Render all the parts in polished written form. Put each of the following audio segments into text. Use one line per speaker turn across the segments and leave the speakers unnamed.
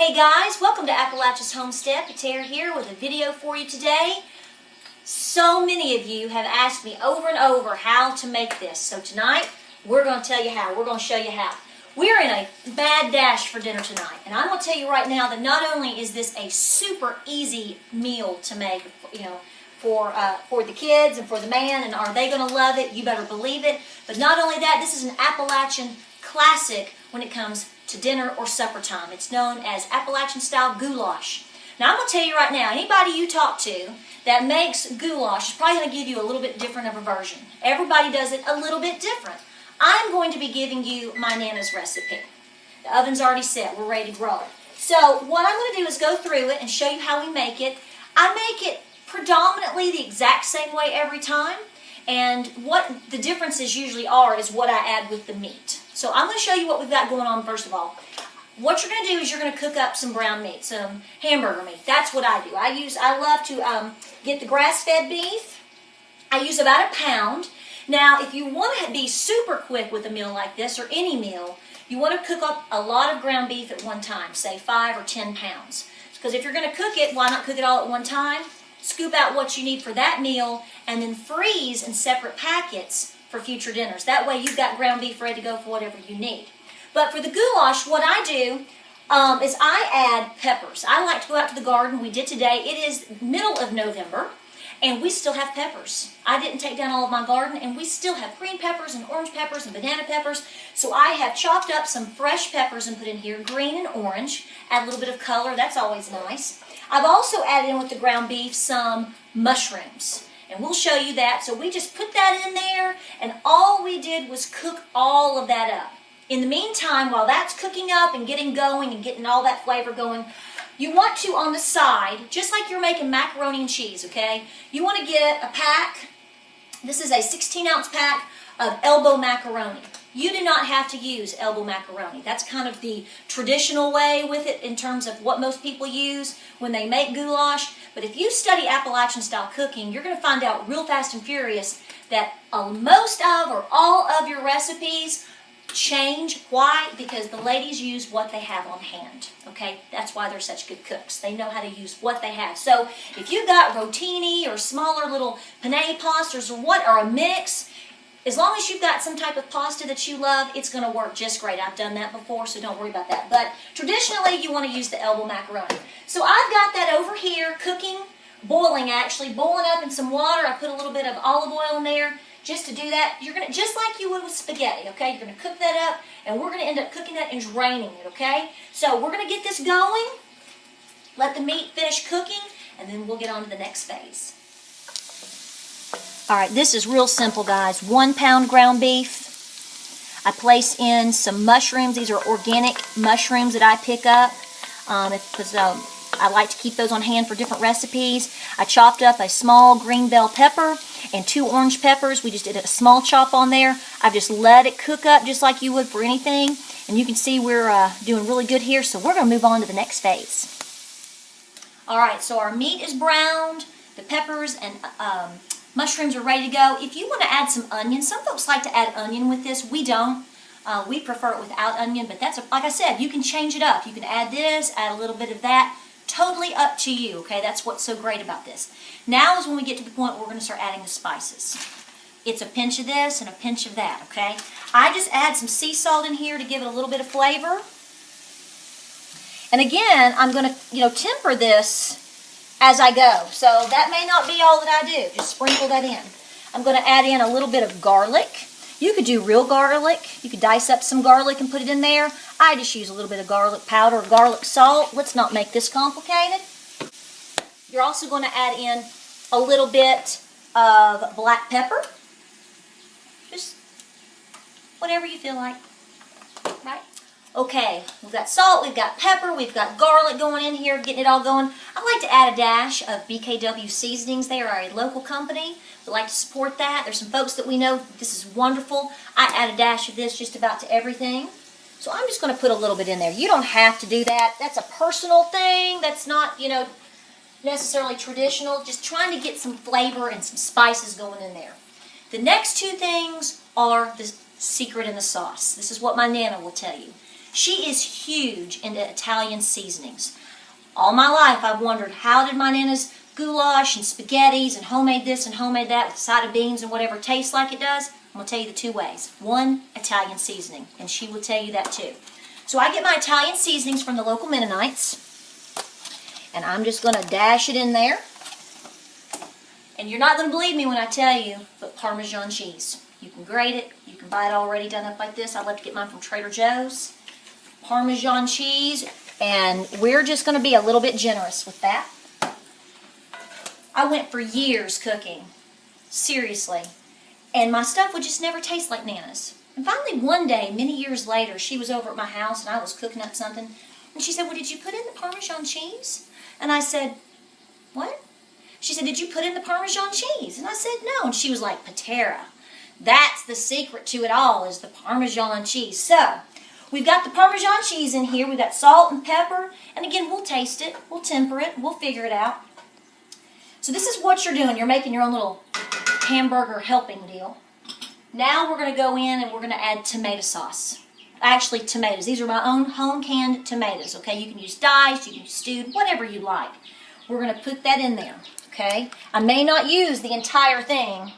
Hey guys, welcome to Appalachian Homestead. Pater here with a video for you today. So many of you have asked me over and over how to make this. So tonight, we're going to tell you how. We're going to show you how. We're in a bad dash for dinner tonight. And I'm going to tell you right now that not only is this a super easy meal to make, for the kids and for the man, and are they going to love it? You better believe it. But not only that, this is an Appalachian classic when it comes to dinner or supper time. It's known as Appalachian style goulash. Now I'm going to tell you right now, anybody you talk to that makes goulash is probably going to give you a little bit different of a version. Everybody does it a little bit different. I'm going to be giving you my Nana's recipe. The oven's already set. We're ready to roll. So what I'm going to do is go through it and show you how we make it. I make it predominantly the exact same way every time. And what the differences usually are is what I add with the meat. So I'm going to show you what we've got going on first of all. What you're going to do is you're going to cook up some brown meat, some hamburger meat. That's what I do. I love to get the grass-fed beef. I use about a pound. Now, if you want to be super quick with a meal like this, or any meal, you want to cook up a lot of ground beef at one time, say 5 or 10 pounds. Because if you're going to cook it, why not cook it all at one time? Scoop out what you need for that meal, and then freeze in separate packets for future dinners. That way you've got ground beef ready to go for whatever you need. But for the goulash, what I do is I add peppers. I like to go out to the garden. We did today. It is middle of November, and we still have peppers. I didn't take down all of my garden, and we still have green peppers and orange peppers and banana peppers. So I have chopped up some fresh peppers and put in here, green and orange. Add a little bit of color. That's always nice. I've also added in with the ground beef some mushrooms. And we'll show you that. So we just put that in there, and all we did was cook all of that up. In the meantime, while that's cooking up and getting going and getting all that flavor going, you want to, on the side, just like you're making macaroni and cheese, okay? You want to get a pack. This is a 16-ounce pack of elbow macaroni. You do not have to use elbow macaroni. That's kind of the traditional way with it in terms of what most people use when they make goulash. But if you study Appalachian style cooking, you're going to find out real fast and furious that most of or all of your recipes change. Why? Because the ladies use what they have on hand. Okay? That's why they're such good cooks. They know how to use what they have. So if you've got rotini or smaller little penne pastas or a mix, as long as you've got some type of pasta that you love, it's going to work just great. I've done that before, so don't worry about that. But traditionally, you want to use the elbow macaroni. So I've got that over here cooking, boiling up in some water. I put a little bit of olive oil in there just to do that. You're going to, just like you would with spaghetti, okay? You're going to cook that up, and we're going to end up cooking that and draining it, okay? So we're going to get this going, let the meat finish cooking, and then we'll get on to the next phase. All right, this is real simple, guys. 1 pound ground beef. I place in some mushrooms. These are organic mushrooms that I pick up because I like to keep those on hand for different recipes. I chopped up a small green bell pepper and 2 orange peppers. We just did a small chop on there. I've just let it cook up just like you would for anything. And you can see we're doing really good here, so we're going to move on to the next phase. All right, so our meat is browned. The peppers and mushrooms are ready to go. If you want to add some onion, some folks like to add onion with this. We don't. We prefer it without onion, but that's, like I said, you can change it up. You can add this, add a little bit of that. Totally up to you, okay? That's what's so great about this. Now is when we get to the point where we're going to start adding the spices. It's a pinch of this and a pinch of that, okay? I just add some sea salt in here to give it a little bit of flavor. And again, I'm going to, temper this as I go. So that may not be all that I do. Just sprinkle that in. I'm going to add in a little bit of garlic. You could do real garlic. You could dice up some garlic and put it in there. I just use a little bit of garlic powder or garlic salt. Let's not make this complicated. You're also going to add in a little bit of black pepper. Just whatever you feel like, right? Okay, we've got salt, we've got pepper, we've got garlic going in here, getting it all going. I like to add a dash of BKW seasonings. They are a local company. We like to support that. There's some folks that we know, this is wonderful. I add a dash of this just about to everything. So I'm just going to put a little bit in there. You don't have to do that. That's a personal thing. That's not, necessarily traditional. Just trying to get some flavor and some spices going in there. The next 2 things are the secret in the sauce. This is what my Nana will tell you. She is huge into Italian seasonings. All my life I've wondered, how did my Nana's goulash and spaghettis and homemade this and homemade that with a side of beans and whatever taste like it does? I'm going to tell you the two ways. One, Italian seasoning, and she will tell you that too. So I get my Italian seasonings from the local Mennonites, and I'm just going to dash it in there. And you're not going to believe me when I tell you, but Parmesan cheese. You can grate it. You can buy it already done up like this. I like to get mine from Trader Joe's. Parmesan cheese, and we're just going to be a little bit generous with that. I went for years cooking, seriously, and my stuff would just never taste like Nana's. And finally one day, many years later, she was over at my house and I was cooking up something, and she said, well, did you put in the Parmesan cheese? And I said, what? She said, did you put in the Parmesan cheese? And I said, no. And she was like, Patera, that's the secret to it all, is the Parmesan cheese. So, we've got the Parmesan cheese in here. We've got salt and pepper. And again, we'll taste it. We'll temper it. We'll figure it out. So this is what you're doing. You're making your own little hamburger helping deal. Now we're going to go in and we're going to add tomato sauce. Actually, tomatoes. These are my own home canned tomatoes. Okay, you can use diced, you can use stewed, whatever you like. We're going to put that in there. Okay, I may not use the entire thing.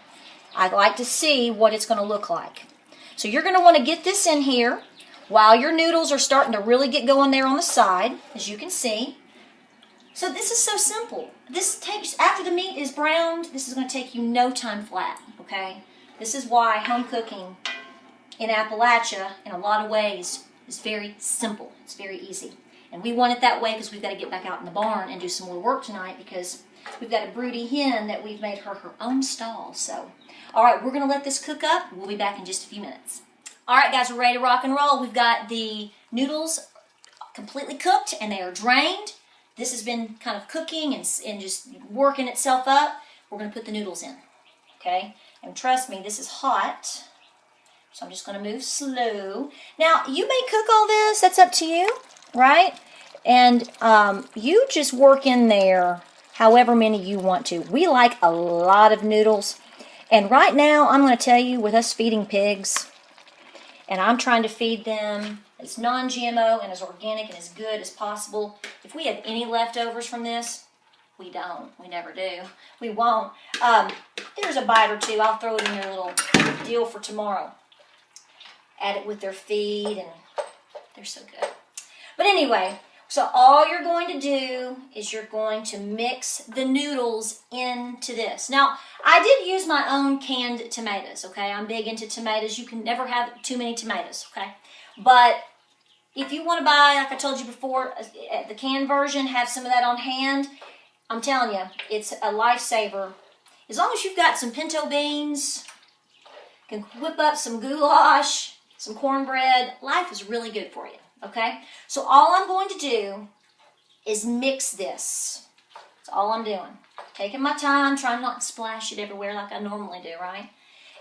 I'd like to see what it's going to look like. So you're going to want to get this in here while your noodles are starting to really get going there on the side, as you can see. So this is so simple. This takes, after the meat is browned, this is going to take you no time flat, okay? This is why home cooking in Appalachia, in a lot of ways, is very simple. It's very easy. And we want it that way because we've got to get back out in the barn and do some more work tonight because we've got a broody hen that we've made her own stall. So, all right, we're going to let this cook up. We'll be back in just a few minutes. All right, guys, we're ready to rock and roll. We've got the noodles completely cooked and they are drained. This has been kind of cooking and just working itself up. We're going to put the noodles in, okay? And trust me, this is hot. So I'm just going to move slow. Now, you may cook all this. That's up to you, right? And you just work in there however many you want to. We like a lot of noodles. And right now, I'm going to tell you, with us feeding pigs, and I'm trying to feed them as non-GMO and as organic and as good as possible. If we have any leftovers from this, we don't. We never do. We won't. There's a bite or two. I'll throw it in your little deal for tomorrow. Add it with their feed, and they're so good. But anyway, so all you're going to do is you're going to mix the noodles into this. Now, I did use my own canned tomatoes, okay? I'm big into tomatoes. You can never have too many tomatoes, okay? But if you want to buy, like I told you before, the canned version, have some of that on hand. I'm telling you, it's a lifesaver. As long as you've got some pinto beans, can whip up some goulash, some cornbread, life is really good for you, okay? So all I'm going to do is mix this. That's all I'm doing. Taking my time, trying not to splash it everywhere like I normally do, right?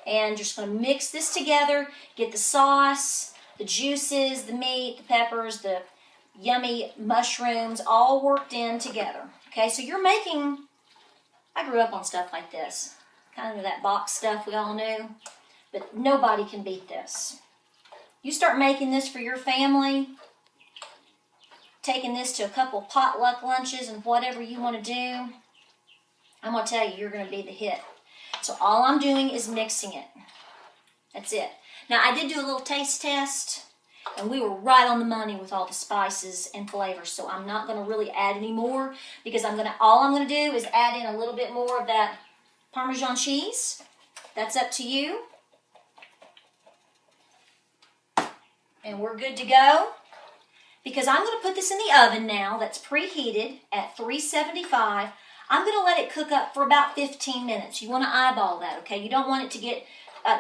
And just going to mix this together, get the sauce, the juices, the meat, the peppers, the yummy mushrooms, all worked in together. Okay, so you're making, I grew up on stuff like this. Kind of that box stuff we all knew. But nobody can beat this. You start making this for your family, taking this to a couple potluck lunches and whatever you want to do, I'm going to tell you, you're going to be the hit. So all I'm doing is mixing it. That's it. Now, I did do a little taste test, and we were right on the money with all the spices and flavors, so I'm not going to really add any more because all I'm going to do is add in a little bit more of that Parmesan cheese. That's up to you. And we're good to go because I'm going to put this in the oven now that's preheated at 375. I'm going to let it cook up for about 15 minutes. You want to eyeball that, okay? You don't want it to get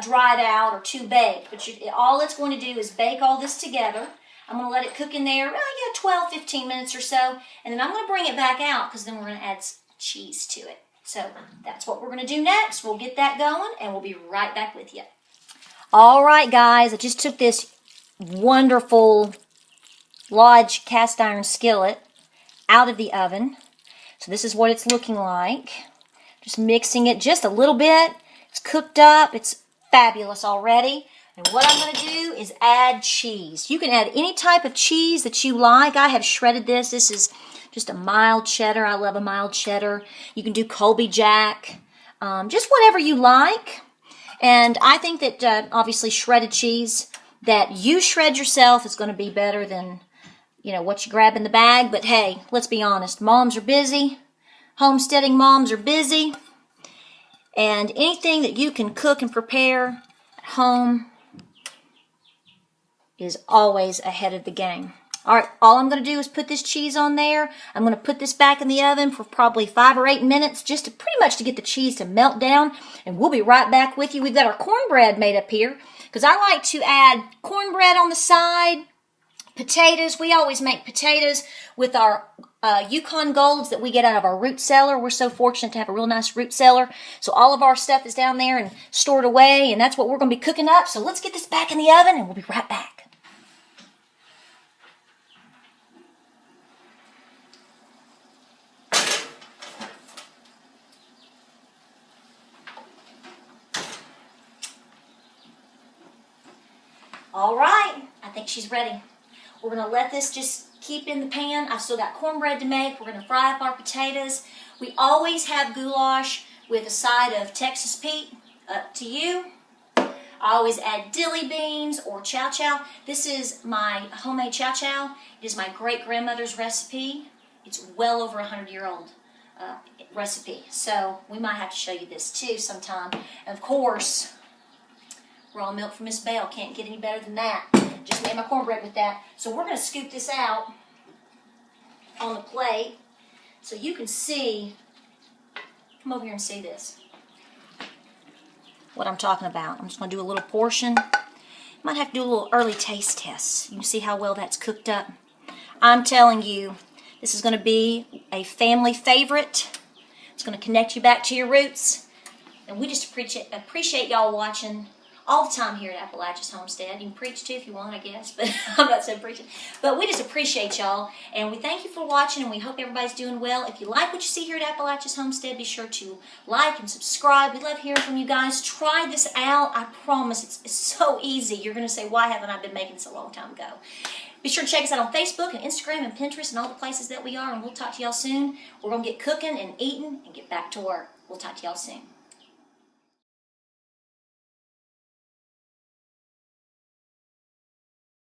dried out or too baked, but all it's going to do is bake all this together. I'm going to let it cook in there, 12, 15 minutes or so, and then I'm going to bring it back out because then we're going to add some cheese to it. So that's what we're going to do next. We'll get that going, and we'll be right back with you. All right, guys, I just took this wonderful Lodge cast iron skillet out of the oven. So this is what it's looking like. Just mixing it just a little bit. It's cooked up. It's fabulous already. And what I'm going to do is add cheese. You can add any type of cheese that you like. I have shredded this. This is just a mild cheddar. I love a mild cheddar. You can do Colby Jack, just whatever you like. And I think that obviously shredded cheese that you shred yourself is going to be better than, you know, what you grab in the bag. But hey, let's be honest. Moms are busy. Homesteading moms are busy. And anything that you can cook and prepare at home is always ahead of the game. All right, all I'm going to do is put this cheese on there. I'm going to put this back in the oven for probably 5 or 8 minutes, just to pretty much to get the cheese to melt down. And we'll be right back with you. We've got our cornbread made up here, because I like to add cornbread on the side, potatoes. We always make potatoes with our Yukon Golds that we get out of our root cellar. We're so fortunate to have a real nice root cellar. So all of our stuff is down there and stored away, and that's what we're going to be cooking up. So let's get this back in the oven, and we'll be right back. All right, I think she's ready. We're going to let this just keep in the pan. I've still got cornbread to make. We're going to fry up our potatoes. We always have goulash with a side of Texas Pete. Up to you. I always add dilly beans or chow chow. This is my homemade chow chow. It is my great-grandmother's recipe. It's well over 100-year-old recipe. So we might have to show you this too sometime. And of course, raw milk from Miss Bell. Can't get any better than that. Just made my cornbread with that. So we're going to scoop this out on the plate so you can see. Come over here and see this. What I'm talking about. I'm just going to do a little portion. Might have to do a little early taste test. You can see how well that's cooked up. I'm telling you, this is going to be a family favorite. It's going to connect you back to your roots. And we just appreciate y'all watching all the time here at Appalachia's Homestead. You can preach too if you want, I guess, but I'm not saying preaching. But we just appreciate y'all, and we thank you for watching, and we hope everybody's doing well. If you like what you see here at Appalachia's Homestead, be sure to like and subscribe. We love hearing from you guys. Try this out. I promise it's so easy. You're going to say, why haven't I been making this a long time ago? Be sure to check us out on Facebook and Instagram and Pinterest and all the places that we are, and we'll talk to y'all soon. We're going to get cooking and eating and get back to work. We'll talk to y'all soon.